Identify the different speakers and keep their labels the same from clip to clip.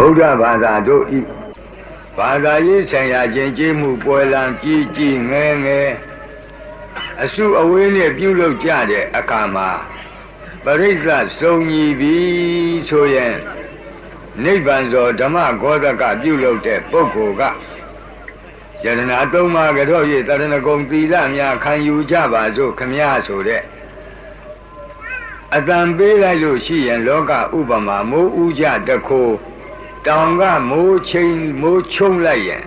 Speaker 1: ဗုဒ္ဓဘာသာတို့ဤဘာသာရေးဆိုင်ရာကျင့်ကြံမှုပွဲလံကြီးကြီးငယ်ငယ်အစုအဝေးနဲ့ပြုလုပ်ကြတဲ့အခါမှာပရိစ္ဆစုံညီပြီဆိုရင်နိဗ္ဗာန်သောဓမ္မဂောဓကပြုလုပ်တဲ့ပုဂ္ဂိုလ်ကယရဏသုံးပါးကြော၍တရဏဂုံသီလများခံယူကြပါစို့ခမည်းဆိုတဲ့အတန်ပေးလိုက်လို့ရှိရင်လောကဥပမာမိုးဥကြတခိုးတောင်ကမိုးချင်းမိုးချုံလိုက်ရင်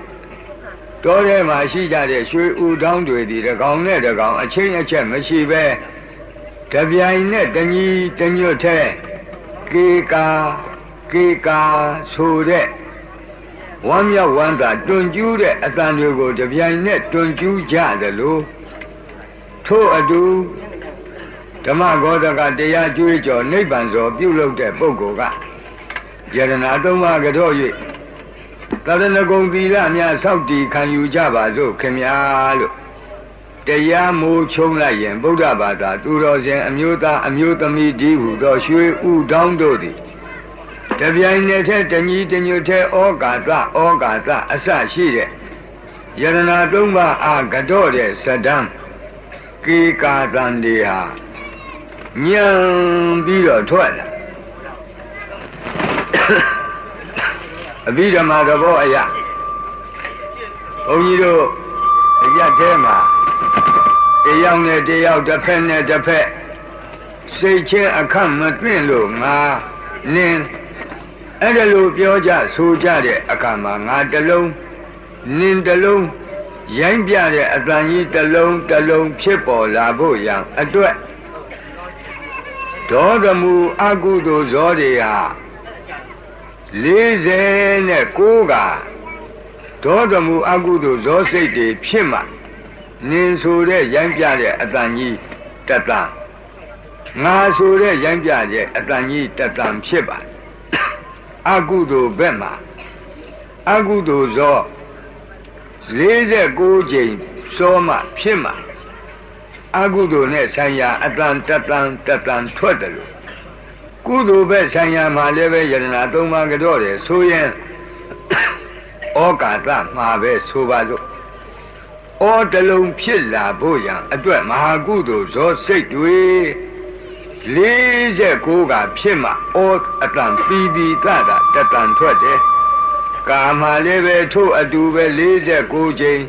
Speaker 1: တောထဲမှာရှိကြတဲ့ရွှေဥတောင်းတွေဒီတကောင်နဲ့တကောင်အချင်းအချက်မရှိပဲတပြိုင်နဲ့တညီတညွတ်ထဲကေကာဆိုတဲ့ဝမ်းမြောက်ဝမ်းသာတွင်ကျူးတဲ့အတန်တွေကိုတပြိုင်နဲ့တွင်ကျူးကြတယ်လို့ထို့အတူဓမ္မဂောဓကတရားကျွေးကြော်နိဗ္ဗာန်သောပြုလုပ်တဲ့ပုဂ္ဂိုလ်ကယရဏသုံးပါးကြော၍တရဏဂုံသီလများဆောက်တည်ခံယူကြပါစို့ခင်ဗျာလို့တရားမိုးချုံလိုက်ရင်ဗုဒ္ဓဘာသာသူတော်စင်အမျိုးသားအမျိုးသမီးဒီဟုသောရွှေဥတောင်းတို့သည်တပြိုင်နက်တည်းတညီတညွတ်ထဲဩကာသအစရှိတဲ့ယရဏသုံးပါးအားကြောတဲ့စဒံကေကာတန်တွေဟာညံပြီးတော့ထွက်လာအဘိဓမ္မာသဘောအရဘုန်းကြီးတို့အရထဲမှာတယောက်နဲ့တယောက်တစ်ဖက်နဲ့တစ်ဖက်စိတ်ချင်းအခန့်မတွင့်လို့ငါနင်းအဲ့ဒါလိုပြောကြဆိုကြတဲ့အခါမှာငါတစ်လုံးနင်းတစ်လုံးရိုင်းပြတဲ့အတန်ကြီးတစ်လုံးဖြစ်ပေါ်လာဖို့ရန်အတွက်ဒေါသမူအကုသိုလ်ဇောတွေဟာ49ကဒေါသမူအကုသိုလ်ဇောစိတ်တွေဖြစ်မှနင်းဆိုတဲ့ရိုင်းပြတဲ့အတန်ကြီးတတန်ငါဆိုတဲ့ရိုင်းပြတဲ့အတန်ကြီးတတန်ဖြစ်ပါအကုသိုလ်ဘက်မှာအကုသိုလ်ဇော49ကြိမ်စောမှဖြစ်မှအကုသိုလ်နဲ့ဆိုင်ရာအတန်တတန်ထွက်တယ်လို့ကုသိုလ်ပဲဆိုင်ရာမှာလည်းပဲယရဏသုံးပါးကြောတယ်ဆိုရင်ဩကာသမှာပဲဆိုပါစို့ဩတလုံးဖြစ်လာဖို့ရန်အတွက်မဟာကုသိုလ်ဇောစိတ်တွေ49ကဖြစ်မှဩအတန်ပြီးတတန်ထွက်တယ်ကာမှာလည်းပဲထို့အတူပဲ49ကြိမ်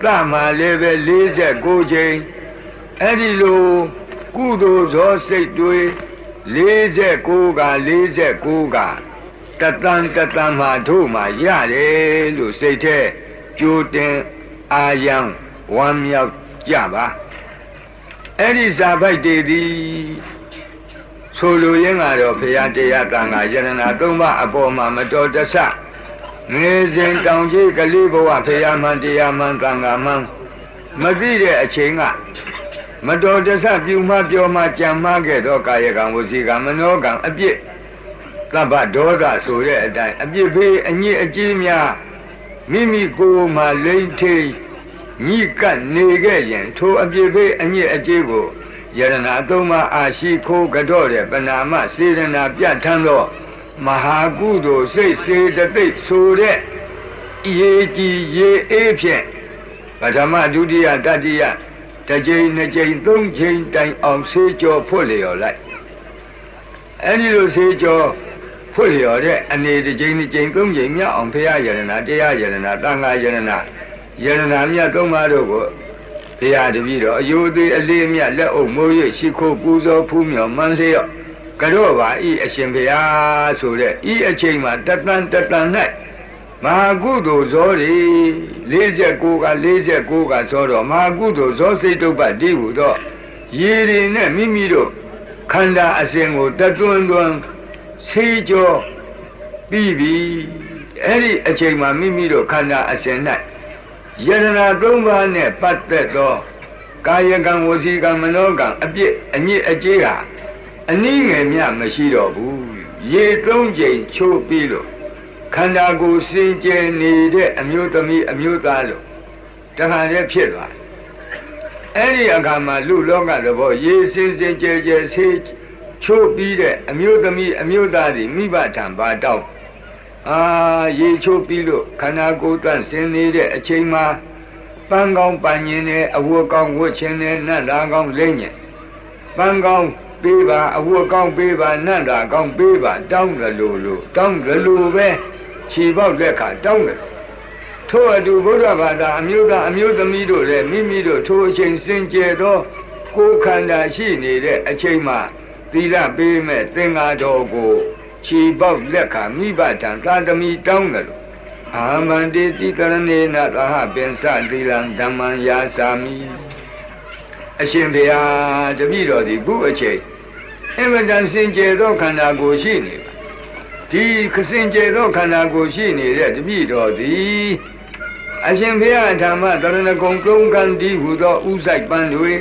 Speaker 1: သမှာလည်းပဲ49ကြိမ်အဲ့ဒီလိုကုသိုလ်ဇောစိတ်တွေ49ကတတန်မှာတို့မှာရတယ်လို့စိတ်ထဲကြိုတင်အာယံဝမ်းမြောက်ကြပါအဲ့ဒီဇာပိုက်တွေသည်ဆိုလိုရင်းကတော့ဘုရားတရားတန်ခါယရဏသုံးပါးအပေါ်မှာမတော်တဆငယ်စဉ်တောင်ကြီးကလေးဘဝဘုရားမှန်တရားမှန်တန်ခါမှန်မသိတဲ့အချိန်ကမတော်တဆပြုမှပြောမှကြံမှခဲ့တော့ကာယကံဝစီကံမနောကံအပြစ်သဗ္ဗဒေါသဆိုတဲ့အတိုင်းအပြစ်ဖေးအညစ်အကြေးများမိမိကိုယ်မှလိမ့်ထိန်ညှိကပ်နေခဲ့ရင်ထိုအပြစ်ဖေးအညစ်အကြေးကိုယရဏသုံးပါးအာရှိခိုးကြောတဲ့ပဏာမစေရနာပြဋ္ဌာန်းသောမဟာကုသိုလ်စိတ်စေတသိက်ဆိုတဲ့ရေကြီးရေအေးဖြင့်ပထမဒုတိယတတိယတစ်ကြိမ်နှစ်ကြိမ်သုံးကြိမ်တိုင်အောင်ဆေးကြောဖွတ်လျော်လိုက်အဲဒီလိုဆေးကြောဖွတ်လျော်တဲ့အနေတစ်ကြိမ်နှစ်ကြိမ်သုံးကြိမ်မြောက်အောင်ဘုရားယရဏတရားယရဏသံဃာယရဏမြတ်သုံးပါးတို့ကိုဘုရားတပည့်တော်အယုသေးအလေးမြတ်လက်အုပ်မိုး၍ရှိခိုးပူဇော်ဖူးမြော်မှန်းလျော့ကြော့ပါဤအရှင်ဘုရားဆိုတဲ့ဤအချိန်မှာတတန်၌မဟာကုသိုလ်ဇောတွေ49ကဇောတော့မဟာကုသိုလ်ဇောစိတ်တုပ္ပတိဟုတော့ရေတွေနဲ့မိမိတို့ခန္ဓာအစဉ်ကိုတသွန်းဆေးကြောပြီးပြီအဲ့ဒီအချိန်မှာမိမိတို့ခန္ဓာအစဉ်၌ယရဏသုံးပါးနဲ့ပတ်သက်သောကာယကံဝစီကံမနောကံအပြစ်အညစ်အကြေးဟာအနည်းငယ်မျှမရှိတော့ဘူးရေ3ကြိမ်ချိုးပြီးလို့ခန္ဓာကိုယ်စင်ကြယ်နေတဲ့အမျိုးသမီးအမျိုးသားလို့တခါတည်းဖြစ်သွားအဲ့ဒီအခါမှာလူလောကသဘောရေစင်ကြယ်ဆေးချိုးပြီးတဲ့အမျိုးသမီးအမျိုးသားတွေမိဘထံပါတောက် ရေချိုးပြီးလို့ခန္ဓာကိုယ်တန့်စင်နေတဲ့အချိန်မှာပန်းကောင်းပန်းရင်နဲ့အဝတ်ကောင်းဝတ်ခြင်းနဲ့နတ်သားကောင်းလိမ့်ညင်ပန်းကောင်းပေးပါအဝတ်ကောင်းပေးပါနတ်သားကောင်းပေးပါတောင်းတယ်လို့တောင်းတယ်လို့ပဲခြေပေါက်လက်ခါတောင်းတယ်ထို့အတူဘုရားဘာသာအမျိုးသားအမျိုးသမီးတို့လည်းမိမိတို့ထိုအချိန်စင်ကြယ်သောကိုယ်ခန္ဓာရှိနေတဲ့အချိန်မှာသီလပေးမဲ့သင်္ဃာတော်ကိုခြေပေါက်လက်ခါမိဘထံသာသမီတောင်းတယ်လို့အာမန္တိတိကရဏေနသဟပင်စသီလံဓမ္မံယာစာမိအရှင်ဘုရားတပည့်တော်သည်ခုအချိန်အမတန်စင်ကြယ်သောခန္ဓာကိုယ်ရှိနေပါဒီစင်ကြယ်သောခန္ဓာကိုယ်ရှိနေတဲ့တပည့်တော်သည်အရှင်ဘုရားဓမ္မတရဏဂုံသုံးခံတည်ဟူသောဥဆိုင်ပန်းတွေ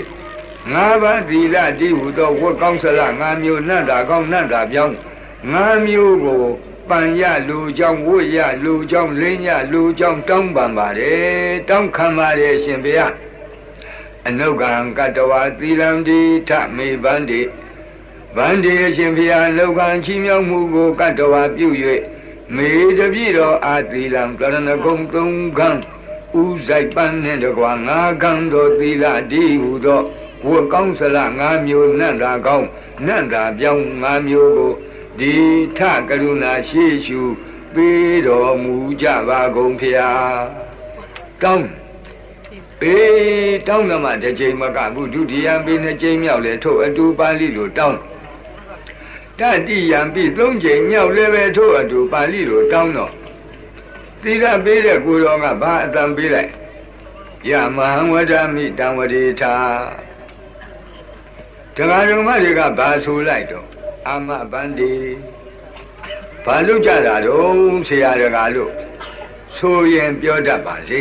Speaker 1: ၅ပါးသီလတည်ဟူသောဝတ်ကောင်းစလ၅မျိုးနတ်တာကောင်းနတ်တာပြောင်း၅မျိုးကိုပန်ရလူကြောင့်ဝတ်ရလူကြောင့်လင်းရလူကြောင့်တောင်းပန်ပါတယ်တောင်းခံပါတယ်ရှင်ဘုရားအနုကံကတ္တဝါသီလံတိထမေဗန္တိဗန္တိအရှင်ဘုရားလောကံချီးမြှောက်မှုကိုကတ္တဝါပြု၍မေတပြည့်တော်အာသီလံကရဏဂုံသုံးခံဥဆိုင်ပန်းနှင့်တကွာ၅ခံတော်သီလတည်ဟူသောဝတ်ကောင်းစလ၅မျိုးနတ်တာကောင်းနတ်တာပြောင်း၅မျိုးကိုဒီထကရုဏာရှိရှုပေးတော်မူကြပါကုန်ဖျားတောင်းပေးတောင်းမှတစ်ချိန်မကဘူးဒုတိယပေးနှစ်ချိန်မြောက်လေထို့အတူပါဠိလိုတောင်းတတိယံပြီး၃ချိန်မြောက်လည်းပဲထို့အတူပါဠိလိုတောင်းတော့သီလပေးတဲ့ကိုယ်တော်ကဘာအတန်ပေးလိုက်ယမဟံဝဒမိတံဝတိထာတရားဓမ္မတွေကဘာဆိုလိုက်တော့အာမဗန္တိဘာလို့ကြတာတော့ဆရာတကားလို့ဆိုရင်ပြောတတ်ပါစေ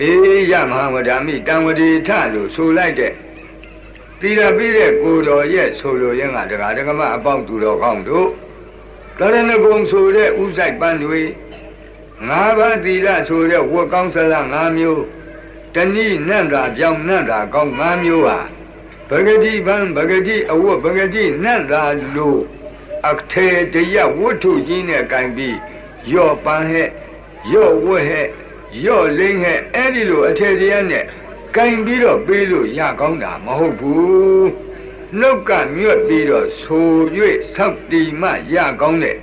Speaker 1: အေးယမဟံဝဒမိတံဝတိထလို့ဆိုလိုက်တဲ့သီလပေးတဲ့ကိုယ်တော်ရဲ့ဆိုလိုရင်းကတရားဓမ္မအပေါင်းသူတော်ကောင်းတို့တရဏဂုံဆိုတဲ့ဥဆိုင်ပန်းတွေ၅ပါးသီလဆိုတဲ့ဝတ်ကောင်းစလ၅မျိုးတဏိနန္တာပြောင်းနန္တာကောင်း၅မျိုးဟာဗဂတိပန်းဗဂတိအဝတ်ဗဂတိနန္တာလို့အထေတရဝတ္ထုကြီးနဲ့ကင်ပြီးရော့ပန်းဟဲ့ရော့ဝတ်ဟဲ့ရော့လိမ့်ဟဲ့အဲ့ဒီလိုအထေတရနဲ့ကင်ပြီးတော့ပေးလို့ရကောင်းတာမဟုတ်ဘူးနှုတ်ကမြွတ်ပြီးတော့ဆို၍ဆောက်တီမှရကောင်းတဲ့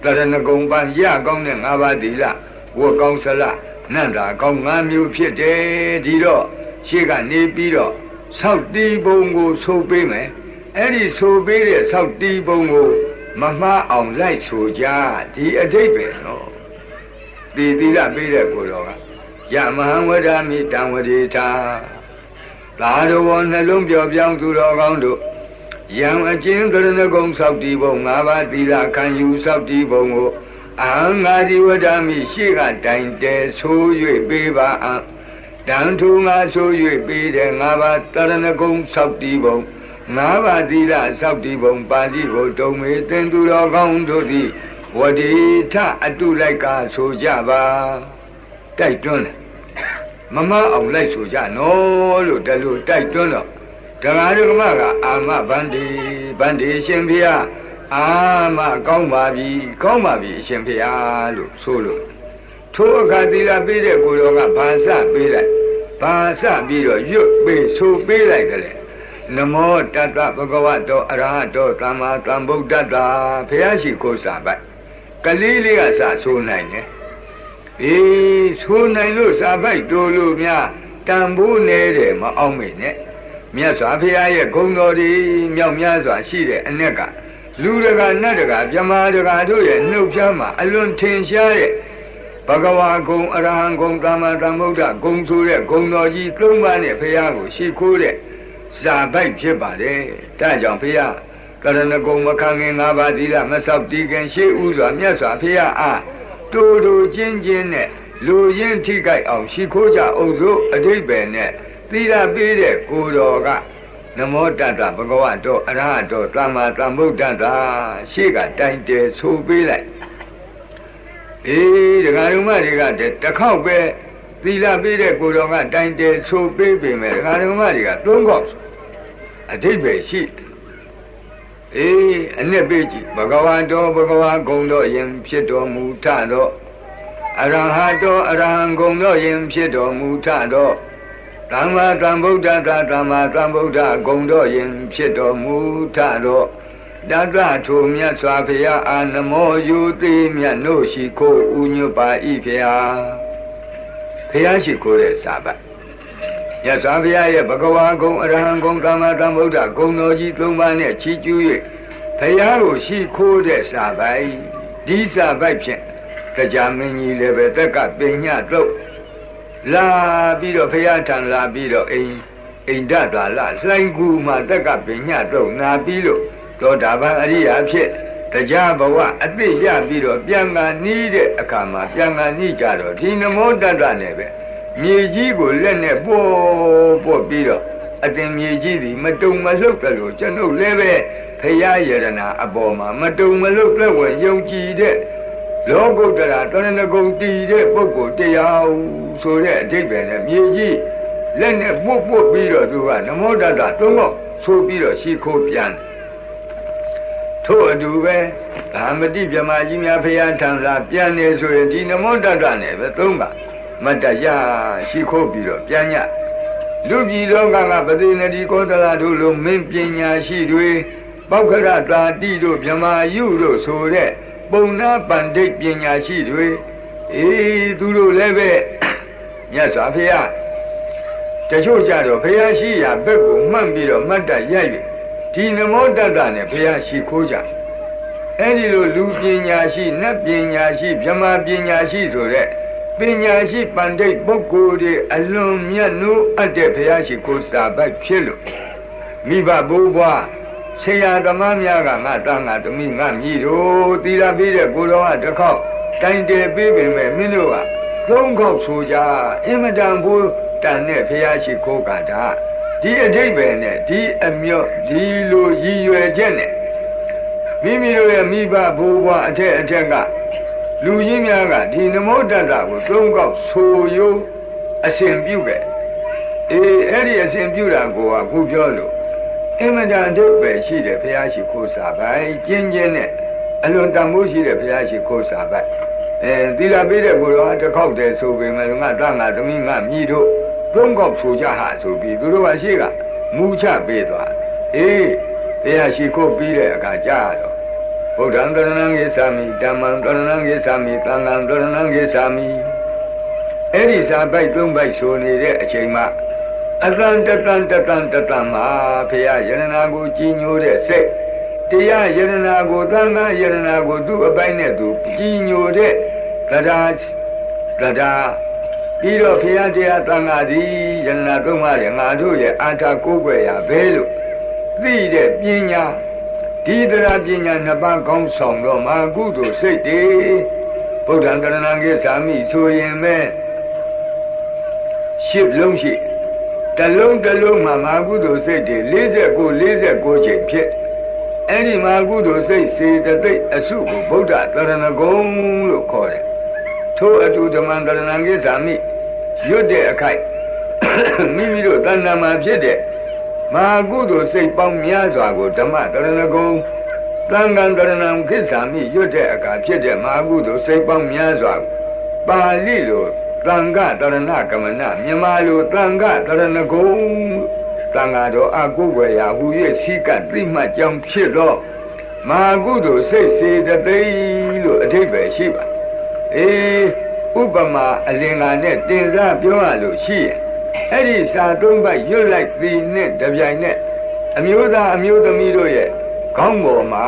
Speaker 1: တရဏဂုံပန်းရကောင်းတဲ့၅ပါးသီလဝတ်ကောင်းစလနန္တာကောင်း၅မျိုးဖြစ်တယ်ဒီတော့ရှေ့ကနေပြီးတော့ဆောက်တီးပုံကိုဆိုပေးမယ်အဲ့ဒီဆိုပေးတဲ့ဆောက်တီးပုံကိုမမှားအောင်လိုက်ဆိုကြဒီအဓိပ္ပာယ်နော်သီလပေးတဲ့ကိုယ်တော်ကယမဟံဝဒမိတံဝတိထာသာတော်နှလုံးပြောပြောင်းသူတော်ကောင်းတို့ယံအကျဉ်းကရဏဂုံဆောက်တီးပုံ၅ပါးသီလခံယူဆောက်တီးပုံကိုအဟံငါဒီဝဒမိရှေ့ကတိုင်တဲဆို၍ပေးပါအံတန်ထူငါဆို၍ပေးတဲ့၅ပါးတရဏဂုံဆောက်တီးပုံ၅ပါးသီလဆောက်တီးပုံပါဠိကိုတုံမေသင်သူတော်ကောင်းတို့သည်ဝတိထအတုလိုက်ကဆိုကြပါတိုက်တွန်းတယ်မမအောင်လိုက်ဆိုကြနော်လို့တလူတိုက်တွန်းတော့တရားဓမ္မကအာမဗန္တိရှင်ဖေယအာမကောင်းပါပြီအရှင်ဖေယလို့ဆိုလို့ထိုအခါသီလပေးတဲ့ကိုယ်တော်ကဘာစပေးလိုက်ဘာစပြီးတော့ရွတ်ပေးဆိုပေးလိုက်တယ်လေနမောတတ္တဗုဒ္ဓဝတ္တောအရဟတောသမ္မာသမ္ဗုဒ္ဓတ္တဘုရားရှိခိုးစာပိုက်ကလေးလေးကစဆိုနိုင်တယ်အေးဆိုနိုင်လို့စာပိုက်တိုးလို့များတန်ဖိုးနေတယ်မအောင်မေနဲ့မြတ်စွာဘုရားရဲ့ဂုဏ်တော်တွေမြောက်များစွာရှိတဲ့အ내ကလူတကာနတ်တကာမြမာတကာတို့ရဲ့နှုတ်ဖြားမှာအလွန်ထင်ရှားတဲ့ဘဂဝါဂုံအရဟံဂုံသမ္မာသမ္ဗုဒ္ဓဂုံဆိုတဲ့ဂုံတော်ကြီး၃ပါးနဲ့ဘုရားကိုရှိခိုးတဲ့စာပိုက်ဖြစ်ပါတယ်ဒါကြောင့်ဘုရားကရဏဂုံမခံခင်၅ပါးသီလမဆောက်တည်ခင်ရှေးဥစွာမြတ်စွာဘုရားအားတူတူချင်းချင်းနဲ့လူရင်းထိကြိုက်အောင်ရှိခိုးကြအောင်စို့အဓိပ္ပာယ်နဲ့သီလပေးတဲ့ကိုယ်တော်ကနမောတတ္တဗုဒ္ဓဝတ္တောအရဟတောသမ္မာသမ္ဗုဒ္ဓတ္တရှေ့ကတိုင်တယ်ဆိုပေးလိုက်အေးဒကာဓမ္မတွေကတစ်ခေါက်ပဲသီလပေးတဲ့ကိုယ်တော်ကတိုင်တယ်ဆိုပေးပေမဲ့ဒကာဓမ္မတွေက၃ခေါက်အဓိပ္ပာယ်ရှိ အနှစ်ပေကြည့်ဘဂဝါတော်ဘဂဝါဂုံတော်ယင်ဖြစ်တော်မူထသောအရဟတောအရဟံဂုံတော်ယင်ဖြစ်တော်မူထသောသမ္မာသမ္ဗုဒ္ဓသာသမ္မာသမ္ဗုဒ္ဓဂုံတော်ယင်ဖြစ်တော်မူထသောတတ္တထိုမြတ်စွာဘုရားအာနမောယူသိမြတ်တို့ရှိခိုးဥညွတ်ပါ၏ဖျားဘုရားရှိခိုးတဲ့စာပတ်မြတ်စွာဘုရားရဲ့ဘဂဝါဂုံအရဟံဂုံသမ္မာသမ္ဗုဒ္ဓဂုံတော်ကြီး၃ပါးနဲ့ချီးကျူး၍ဘုရားကိုရှိခိုးတဲ့စာပိုက်ဒီစာပိုက်ဖြင့်တရားမင်းကြီးလည်းပဲတက်ကပညာတော့လာပြီးတော့ဘုရားထံလာပြီးတော့အိန္ဒသာလလှိုင်းကူမှာတက်ကပညာတော့နာပြီးလို့သောတာပန်အရိယာဖြစ်တရားဘဝအသိရပြီးတော့ပြန်ငါနီးတဲ့အခါမှာပြန်ငါနီးကြတော့ဒီနမောတတ္တနဲ့ပဲမြေကြီးကိုလက်နဲ့ပို့ပြီးတော့အတင်မြေကြီးသည်မတုံမလှုပ်တယ်လို့ကျွန်ုပ်လည်းပဲဘုရားယရနာအပေါ်မှာမတုံမလှုပ်တဲ့ဝင်ယုံကြည်တဲ့လောကုတ္တရာတရဏဂုံတည်တဲ့ပုဂ္ဂိုလ်တရားဆိုတဲ့အဓိပ္ပာယ်နဲ့မြေကြီးလက်နဲ့ပို့ပြီးတော့သူကနမောတတ္တသုံးတော့ဆိုပြီးတော့ရှိခိုးပြန်ထို့အတူပဲဓမ္မတိဗြဟ္မာကြီးများဖရာထံသာပြန်နေဆိုရင်ဒီနမောတတ္တနဲ့ပဲသုံးပါမတ္တရရှိခိုးပြီးတော့ပြန်ညလူပြည်လောကကပတိနတိကောသလတို့လိုမင်းပညာရှိတွေပောက္ခရတာတိတို့ဗြဟ္မာယုတို့ဆိုတဲ့ပုံနာပန္တိတ်ပညာရှိတွေသူတို့လည်းပဲမြတ်စွာဘုရားတချို့ကြတော့ဘုရားရှိရာဘက်ကိုမှတ်ပြီးတော့မတ္တရိုက်ပြီဒီနမောတတ္တနဲ့ဘုရားရှိခိုးကြအဲ့ဒီလိုလူပညာရှိနတ်ပညာရှိဗြဟ္မာပညာရှိဆိုတဲ့ပညာရှိပန္တိတ်ပုဂ္ဂိုလ်တွေအလွန်မြတ်နိုးအပ်တဲ့ဘုရားရှိခိုးစာပိုက်ဖြစ်လို့မိဘဘိုးဘွားဆရာသမားများကငါသားငါသမီးငါမြည်တို့သီလပေးတဲ့ကိုတော်ကတစ်ခေါက်တိုင်တယ်ပေးပေမဲ့မင်းတို့ကသုံးခေါက်ဆိုကြအင်မတန်ဘူးတန်တဲ့ဘုရားရှိခိုးကတာဒီအဓိပ္ပာယ်နဲ့ဒီအမြော့ဒီလိုရည်ရွယ်ချက်နဲ့မိမိတို့ရဲ့မိဘဘိုးဘွားအထက်ကလူကြီးများကဒီနမောတတ္တကိုသုံးခေါက်ဆိုရိုးအစဉ်ပြုခဲ့အဲ့ဒီအစဉ်ပြုတာကိုကခုပြောလို့အင်မတန်အဓိပ္ပာယ်ရှိတဲ့ဘုရားရှိခိုးစာပိုက်ကျင်းနဲ့အလွန်တန်ဖိုးရှိတဲ့ဘုရားရှိခိုးစာပိုက်သီလပေးတဲ့ကိုယ်တော်တစ်ခေါက်တည်းဆိုပေမဲ့ငါသားငါသမီးငါမြည်တို့သုံးခေါက်ဆိုကြဟာဆိုပြီးသူတို့ကရှိကမူချပေးသွားဘုရားရှိခိုးပြီးတဲ့အခါကြားတော့ဗုဒ္ဓံတရဏံဂိသာမိဓမ္မံတရဏံဂိသာမိသံဃံတရဏံဂိသာမိအဲ့ဒီစာပိုက်သုံးပိုက်ဆိုနေတဲ့အချိန်မှာအတန်တန်မှာဘုရားယရနာကိုကြီးညိုတဲ့စိတ်တရားယရနာကိုသံဃာယရနာကိုသူ့အပိုင်းနဲ့သူကြီးညိုတဲ့တရားပြီးတော့ဘုရားတရားသံဃာသည်ယရနာသုံးပါးရဲ့ငါတို့ရဲ့အာထာကိုးကွယ်ရာဘဲလို့သိတဲ့ပညာဒီတရားပညာနှစ်ပါးကောင်းဆောင်တော့မာကုသိုလ်စိတ်တွေဗုဒ္ဓံတရဏံဂိသာမိဆိုရင်ပဲရှစ်လုံးရှိတလုံးမှာမာကုသိုလ်စိတ်တွေ49ချိန်ဖြစ်အဲ့ဒီမာကုသိုလ်စိတ်စေတသိက်အစုကိုဗုဒ္ဓတရဏဂုံလို့ခေါ်တယ်ထို့အတူဓမ္မံတရဏံဂိသာမိရွတ်တဲ့အခိုက်မိမိတို့တဏ္ဍာမှာဖြစ်တဲ့မာကုသိုလ်စိတ်ပေါင်းများစွာကိုဓမ္မတရဏဂုံသံဃံတရဏံဂိသာမိရွတ်တဲ့အခါဖြစ်တဲ့မာကုသိုလ်စိတ်ပေါင်းများစွာပါဠိလိုသံဃတရဏကမနမြန်မာလိုသံဃတရဏဂုံသံဃာတော်အကုဝေယဟူ၍စီကသိမှတ်ကြောင်းဖြစ်တော့မာကုသိုလ်စိတ်စေတသိက်လို့အဓိပ္ပာယ်ရှိပါဥပမာအလင်္ကာနဲ့တင်စားပြောရလို့ရှိရင်အဲ့ဒီစာသုံးပိုက်ရွတ်လိုက်သည်နဲ့တပြိုင်နဲ့အမျိုးသားအမျိုးသမီးတို့ရဲ့ခေါင်းပေါ်မှာ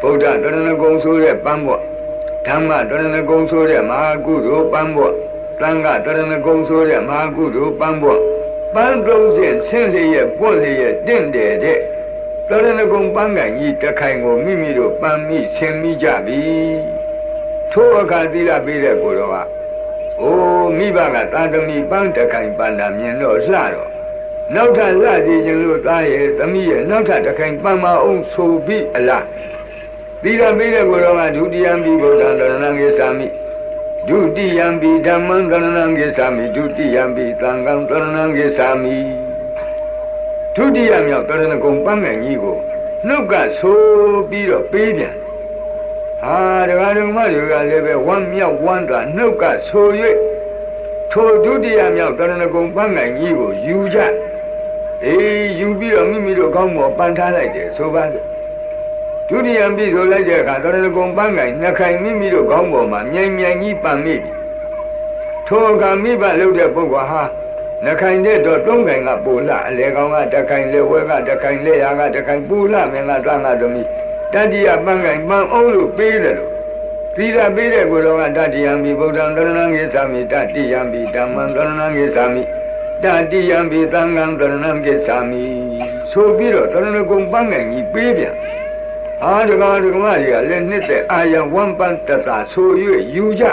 Speaker 1: ဗုဒ္ဓတရဏဂုံဆိုတဲ့ပန်းပေါ့ဓမ္မတရဏဂုံဆိုတဲ့မဟာကုသိုလ်ပန်းပေါ့သံဃတရဏဂုံဆိုတဲ့မဟာကုသိုလ်ပန်းပေါ့ပန်း30ဆင်းလျက်ပွင့်လျက်တင့်တယ်တဲ့တရဏဂုံပန်းကန်ကြီးတစ်ခိုင်ကိုမိမိတို့ပန်းမိဆင်မိကြပြီထို့အခါသီလပေးတဲ့ကိုယ်တော်ကမိဘကသာသမီပန်းတစ်ခိုင်ပန်းတာမြင်တော့လှတော့နောက်ထပ်လှစီခြင်းလို့သားရဲ့သမီးရဲ့နောက်ထပ်တစ်ခိုင်ပန်းမအောင်ဆိုပြီးအလားသီလပေးတဲ့ကိုယ်တော်ကဒုတိယံပိဗုဒ္ဓံတရဏံဂိသာမိဒုတိယံပိဓမ္မံတရဏံဂိသာမိဒုတိယံပိသံဃံတရဏံဂိသာမိဒုတိယမြောက်တရဏဂုံပန်းငယ်ကြီးကို နှုတ်ကဆိုပြီးတော့ပေးပြန်ဟာတရားတော်မတွေကလည်းပဲဝမ်းမြောက်ဝမ်းသာနှုတ်ကဆို၍ထိုဒုတိယမြောက်တရဏဂုံပန်းနိုင်ကြီးကိုယူကြယူပြီးတော့မိမိတို့ကောင်းပေါ်ပန်းထားလိုက်တယ်ဆိုပါစို့ဒုတိယပြီဆိုလိုက်တဲ့အခါတရဏဂုံပန်းနိုင်နှစ်ခိုင်မိမိတို့ကောင်းပေါ်မှာမြိုင်မြိုင်ကြီးပန်းမိပြီထိုအခါမိဘလုပ်တဲ့ပုဂ္ဂိုလ်ဟာနှခိုင်တဲ့တော့သုံးခိုင်ကပူလာအလေကောင်ကတခိုင်လေဝဲကတခိုင်လေရာကတခိုင်ပူလာမင်းကတန်ခါသမီးတတိယပန်းခိုင်ပန်းအောင်လို့ပေးတယ်လို့သီလပေးတဲ့ကိုယ်တော်ကတတိယံဘိဗုဒ္ဓံသရဏံဂိသာမိတတိယံဘိဓမ္မံသရဏံဂိသာမိတတိယံဘိသံဃံသရဏံဂိသာမိဆိုပြီးတော့တရဏဂုံပန်းခိုင်ကြီးပေးပြန်အာဒကာဒကမတွေကလည်းနှစ်သက်အာယံဝမ်းပန်းတသာဆို၍ယူကြ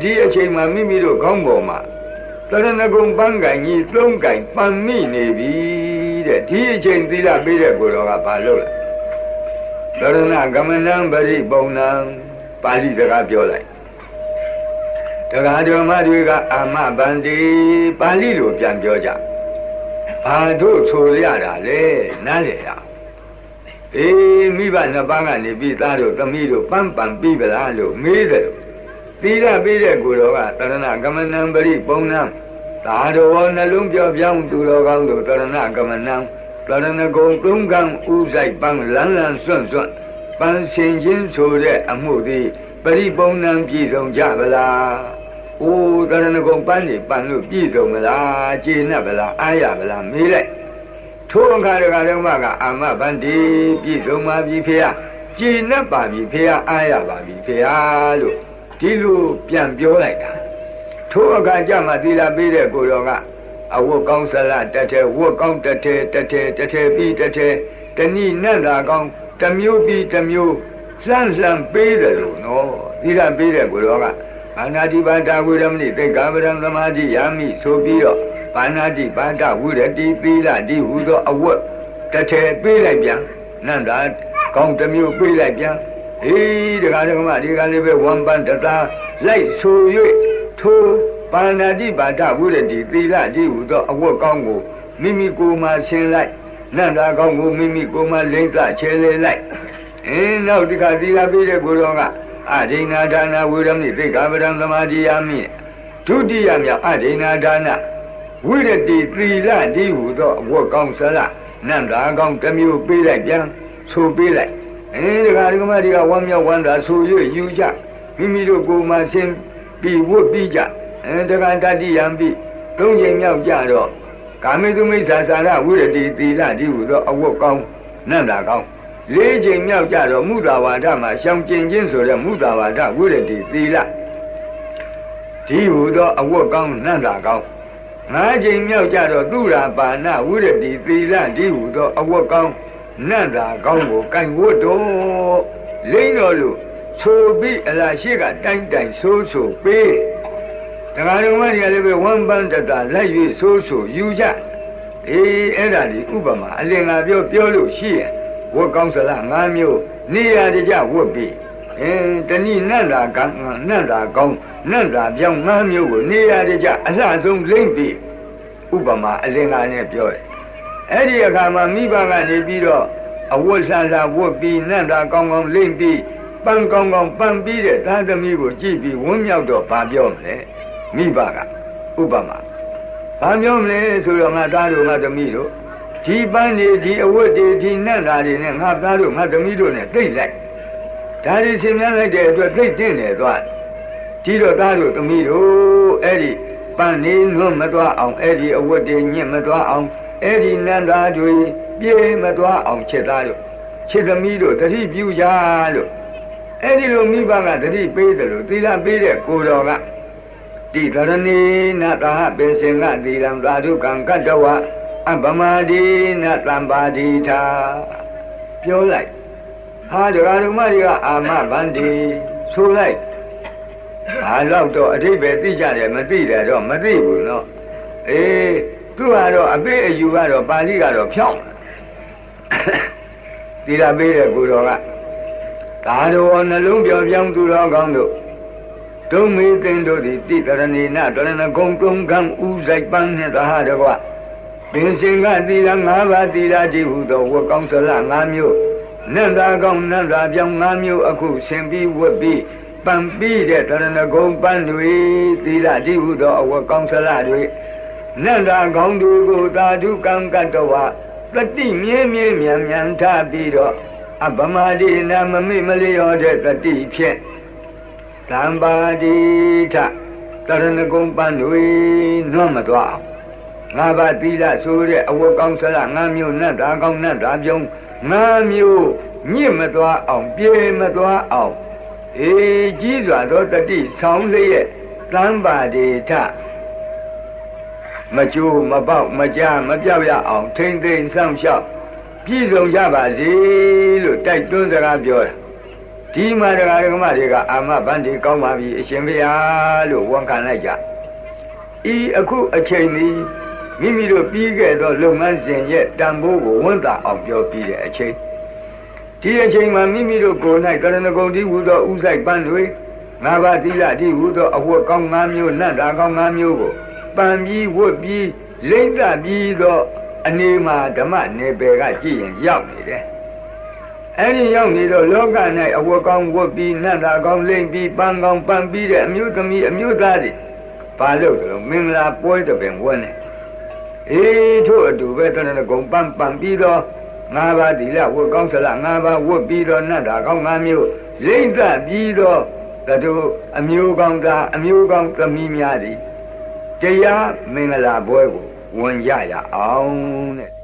Speaker 1: ဒီအချိန်မှာမိမိတို့ခေါင်းပေါ်မှာတရဏဂုံပန်းခိုင်ကြီးသုံးခိုင်ပန်းမိနေပြီတဲ့ဒီအချိန်သီလပေးတဲ့ကိုယ်တော်ကဘာလုပ်လဲတရဏဂမနံပရိပုံနံပါဠိစကားပြောလိုက်တရားဓမ္မတွေကအာမဗန္တိပါဠိလိုပြန်ပြောကြဘာတို့ဆိုရတာလဲနားလေရမိဘနှစ်ပါးကနေပြီးသားတို့သမီးတို့ပန်းပန်ပြီးပလားလို့မေးတယ်သီလပေးတဲ့ကိုယ်တော်ကတရဏဂမနံပရိပုံနံသာတော်နှလုံးပြောပြောင်းသူတော်ကောင်းတို့တရဏဂမနံတရဏဂုံသုံးကံဥဆိုင်ပန်းလန်းလန်းစွန့်စွန့်ပန်းရှင်ချင်းဆိုတဲ့အမှုသည်ပရိပုံနံပြည့်စုံကြဗလားအိုးတရဏဂုံပန်းနေပန်းလို့ပြည့်စုံမလားကျေနပ်ဗလားအားရဗလားမေးလိုက်ထိုအခါတော်ကအာမဗန္တိပြည့်စုံပါပြီဖေဟာကျေနပ်ပါပြီဖေဟာအားရပါပြီဖေဟာလို့ဒီလိုပြန်ပြောလိုက်တာထိုအခါကျမှသီလပေးတဲ့ကိုယ်တော်ကအဝတ်ကောင်းစလတထဲဝတ်ကောင်းတထဲပြီးတထဲတဏိနတ်သာကောင်းတမျိုးပြီးတမျိုးလှမ်းပေးတယ်လို့နော်သီလပေးတဲ့ကိုယ်တော်ကဘာနာတိပါဒဝိရမဏိသိက္ခာပဒံသမာဓိယာမိဆိုပြီးတော့ဘာနာတိပါဒဝိရတိသီလဒီဟူသောအဝတ်တထဲပေးလိုက်ပြန်နတ်သာကောင်းတမျိုးပေးလိုက်ပြန်တရားဓမ္မဒီကလေးပဲဝမ်းပန်းတသာလိုက်ဆို၍ထိုပါဏာတိပါဒဝိရတိသီလဒီဟုသောအဝတ်ကောင်းကိုမိမိကိုယ်မှဆင်းလိုက်နတ်သားကောင်းကိုမိမိကိုယ်မှလိမ့်သချဲလေလိုက်နောက်ဒီကသီလပေးတဲ့ကိုယ်တော်ကအဒိနာဒါနဝိရမိသိက္ခာပဒံသမာဓိယာမိဒုတိယမြောက်အဒိနာဒါနဝိရတိသီလဒီဟုသောအဝတ်ကောင်းစလနတ်သားကောင်းတစ်မျိုးပေးလိုက်ပြန်ဆိုပေးလိုက်တရားဓမ္မတွေကဝမ်းမြောက်ဝမ်းသာဆို၍ယူကြမိမိတို့ကိုယ်မှဆင်းပြီးဝတ်ပြီးကြတက္ကတတိယံပြီးသုံးချိန်မြောက်ကြတော့ကာမေတုမိစ္ဆာစာရဝိရတိသီလဒီဟုသောအဝတ်ကောင်းနတ်သားကောင်းလေးချိန်မြောက်ကြတော့မုသာဝါဒမှာရှောင်ကျင်ခြင်းဆိုတဲ့မုသာဝါဒဝိရတိသီလဒီဟုသောအဝတ်ကောင်းနတ်သားကောင်းငါးချိန်မြောက်ကြတော့သူရာပါဏဝိရတိသီလဒီဟုသောအဝတ်ကောင်းနတ်သားကောင်းကိုကင်ဝတ်တော်လိမ့်တော်လို့ဆိုပြီးအလားရှိကတိုင်းဆိုပေးတရားတော်မတွေကလည်းပဲဝမ်းပန်းတတာလိုက်၍ဆိုယူကြအဲ့ဒါဒီဥပမာအလင်္ကာပြောလို့ရှိရင်ဝတ်ကောင်းစလား၅မျိုးနေရာတကြဝတ်ပြီးတဏိနတ်သာကောင်းနတ်သာပြောင်း၅မျိုးကိုနေရာတကြအလှဆုံးလိမ့်ပြီးဥပမာအလင်္ကာနဲ့ပြောတယ်အဲ့ဒီအခါမှာမိဘကနေပြီးတော့အဝတ်ဆန်းဝတ်ပြီးနတ်သာကောင်းလိမ့်ပြီးပန်းကောင်းပန်းပြီးတဲ့သားသမီးကိုကြည့်ပြီးဝန်းမြောက်တော့ဘာပြောမလဲမိဘကဥပမာဘာပြောမလဲဆိုတော့ငါသားတို့ငါသမီးတို့ဒီပန်းတွေဒီအဝတ်တွေဒီနတ်သားတွေနဲ့ငါသားတို့ငါသမီးတို့နဲ့သိလိုက်ဒါတွေဆင်မြန်းလိုက်တဲ့အတွက်သိတင့်တယ်သွားဒီတော့သားတို့သမီးတို့အဲ့ဒီပန်းနေလွတ်မသွားအောင်အဲ့ဒီအဝတ်တွေညစ်မသွားအောင်အဲ့ဒီနတ်သားတွေပြေးမသွားအောင်ချစ်သားတို့ချစ်သမီးတို့တတိပြုကြလို့အဲ့ဒီလိုမိဘကတတိပေးတယ်လို့သီလပေးတဲ့ကိုယ်တော်ကတိသရဏေနသာပင်စင်ကသီလံသာဓုကံကတ္တဝအပမတိနသံပါတိထာပြောလိုက်ဟာတရားဓမ္မတွေကအာမဗန္တိဆိုလိုက်အားလောက်တော့အဓိပ္ပာယ်သိကြတယ်မသိတယ်တော့မသိဘူးနော်သူကတော့အပိအယူကတော့ပါဠိကတော့ဖြောင်းသီလပေးတဲ့ကိုယ်တော်ကသာတော်နှလုံးပြောင်းပြောင်းသူတော်ကောင်းတို့ဒုံမေသင်တို့သည်တိတရဏေနတရဏဂုံကုံကံဥဆိုင်ပန်းနှင့်သာဟတကွ ပင်စင်ကသီလ5ပါးသီလကြည့်ဟုသောဝတ်ကောင်းစလ5မျိုးနန္တာကောင်းနန္တာပြောင်း5မျိုးအခုဆင်ပြီးဝတ်ပြီးပံပြီးတဲ့တရဏဂုံပန်းတွေသီလကြည့်ဟုသောအဝတ်ကောင်းစလတွေနန္တာကောင်းတွေကိုသာဓုကံကတ္တဝတတိမြဲမြဲမြန်မြန်ထားပြီးတော့အပမဒိနာမမိမလျောတဲ့တတိဖြင့်သံပါတိထတရဏဂုံပန်းတွေနွမ်းမသွားအောင်5ပါးသီလဆိုတဲ့အဝတ်ကောင်းစလ5မျိုးနတ်တာကောင်းနတ်တာပြုံး5မျိုးညစ်မသွားအောင်ပြေမသွားအောင်အေးကြီးစွာသောတတိဆောင်လျက်သံပါတိထမကျိုးမပေါက်မကြားမပြောက်ရအောင်ထိမ့်သိမ့်စောင့်ရှောက်ပြည့်စုံကြပါစေလို့တိုက်တွန်းစကားပြောတာဒီမှာတရားဓမ္မတွေကအာမဗန္ဒီကောင်းပါပြီအရှင်ဘုရားလို့ဝန်ခံလိုက်ကြဤအခုအချိန်นี้မိမိတို့ပြီးခဲ့သောလုပ်ငန်းစဉ်ရဲ့တန်ဖိုးကိုဝန်တာအောင်ပြောပြီးတဲ့အချိန်ဒီအချိန်မှာမိမိတို့ကိုယ်၌ကရဏဂုံတိဟူသောဥဆိုင်ပန်းတွေ5ပါးသီလတိဟူသောအဝတ်ကောင်း5မျိုးနတ်တာကောင်း5မျိုးကိုပန်ပြီးဝတ်ပြီးလိမ့်သပြီးသောအနေမှာဓမ္မနယ်ပယ်ကကြည့်ရင်ရောက်နေတယ်အဲဒီရောက်နေတော့လောက၌အဝတ်ကောင်းဝတ်ပြီးနတ်တာကောင်းလိမ့်ပြီးပန်ကောင်းပန်ပြီးတဲ့အမျိုးသမီးအမျိုးသားတွေဘာလို့လဲမင်္ဂလာပွဲတပင်ဝန်းနေအေးထို့အတူပဲတဏှဂုံပန်ပန်ပြီးတော့5ပါးသီလဝတ်ကောင်းစလ5ပါးဝတ်ပြီးတော့နတ်တာကောင်း5မျိုးလိမ့်သပြီးတော့တို့အမျိုးကောင်းသားအမျိုးကောင်းသမီးများသည်တရားမင်္ဂလာပွဲကိုဝင်ကြရအောင်တဲ့